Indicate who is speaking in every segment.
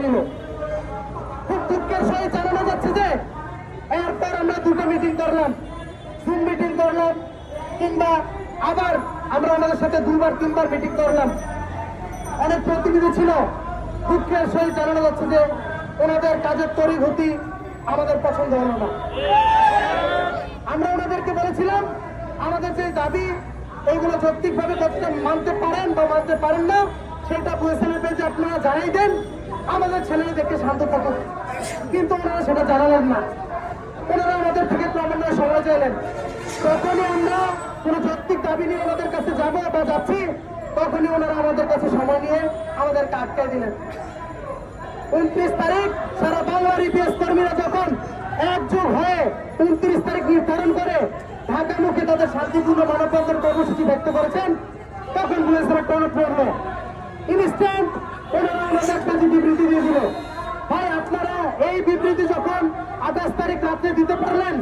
Speaker 1: নিল। খুব দুঃখের সহিত জানানো যাচ্ছে যে এরপর আমরা দুটো মিটিং করলাম, জুম মিটিং করলাম, কিংবা আবার আমরা ওনাদের সাথে 2-3বার মিটিং করলাম। অনেক প্রতিনিধি ছিল। দুঃখের সহিত জানানো যাচ্ছে যে ওনাদের কাজের তড়িঘড়ি আমাদের পছন্দ হলো না। আমরা ওনাদেরকে বলেছিলাম আমাদের যে দাবি এইগুলো যৌক্তিকভাবে কতটা মানতে পারেন বা মানতে পারেন না সেটা বুয়েসেলের পেজে আপনারা জানাই দেন, আমাদের ছেলেদেরকে শান্ত থাকুক। কিন্তু ওনারা সেটা জানালেন না। ওনারা আমাদের থেকে ক্রমান্বয়ে সময় চাইলেন। তখনই আমরা কোনো যৌক্তিক দাবি নিয়ে ওনাদের কাছে যাবো বা যাচ্ছি, তখনই ওনারা আমাদের কাছে সময় নিয়ে আমাদেরকে আটকায় দিলেন। 29 তারিখ সারা বাংলার ইপিএস কর্মীরা যখন একযোগ হয়ে 29 তারিখ নির্ধারণ করে ঢাকামুখী তাদের শান্তিপূর্ণ মানববন্ধন কর্মসূচি ব্যক্ত করেছেন, তখন বুয়েসেল টনক পড়ল। ইনস্ট্যান্ট ওনারা আমাদের একটা বিবৃতি দিয়ে দিল। ভাই আপনারা এই বিবৃতি যখন 28 তারিখ রাত্রে দিতে পারলেন,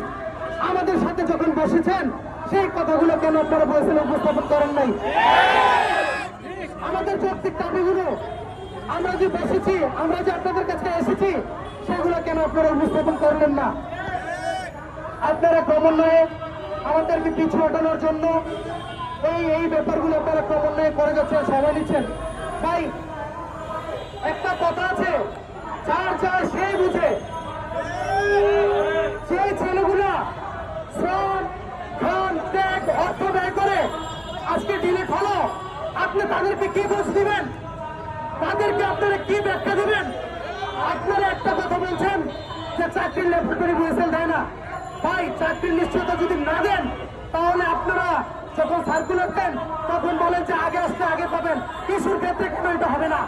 Speaker 1: আমাদের সাথে যখন বসেছেন সেই কথাগুলো কেন আপনারা বুয়েসেলে উপস্থাপন করেন নাই? আমাদের যৌক্তিক দাবিগুলো আমরা যে বসেছি, আমরা যে আপনাদের কাছে এসেছি, সেগুলো কেন আপনারা উপস্থাপন করলেন না? আপনারা ক্রমান্বয়ে আমাদেরকে পিছু হটানোর জন্য এই ব্যাপারগুলো আপনারা ক্রমান্বয়ে করে যাচ্ছেন, সময় নিচ্ছেন। ভাই একটা কথা আছে, যার যার সেই বুঝে। সেই ছেলেগুলা শ্রম ঘাম ত্যাগ অর্থ ব্যয় করে আজকে ডিলেট হলো, আপনি তাদেরকে কি দোষ দিবেন? তাদেরকে আপনারা কি ব্যাখ্যা দেবেন? আপনারা একটা কথা বলছেন যে চাকরির ল্যাবরেটরি বুয়েসেল দেয় না। ভাই চাকরির নিশ্চয়তা যদি না দেন, তাহলে আপনারা যখন সার্কুলার দেন তখন বলেন যে আগে আসলে আগে পাবেন। কিছুর ক্ষেত্রে কেন এটা হবে না?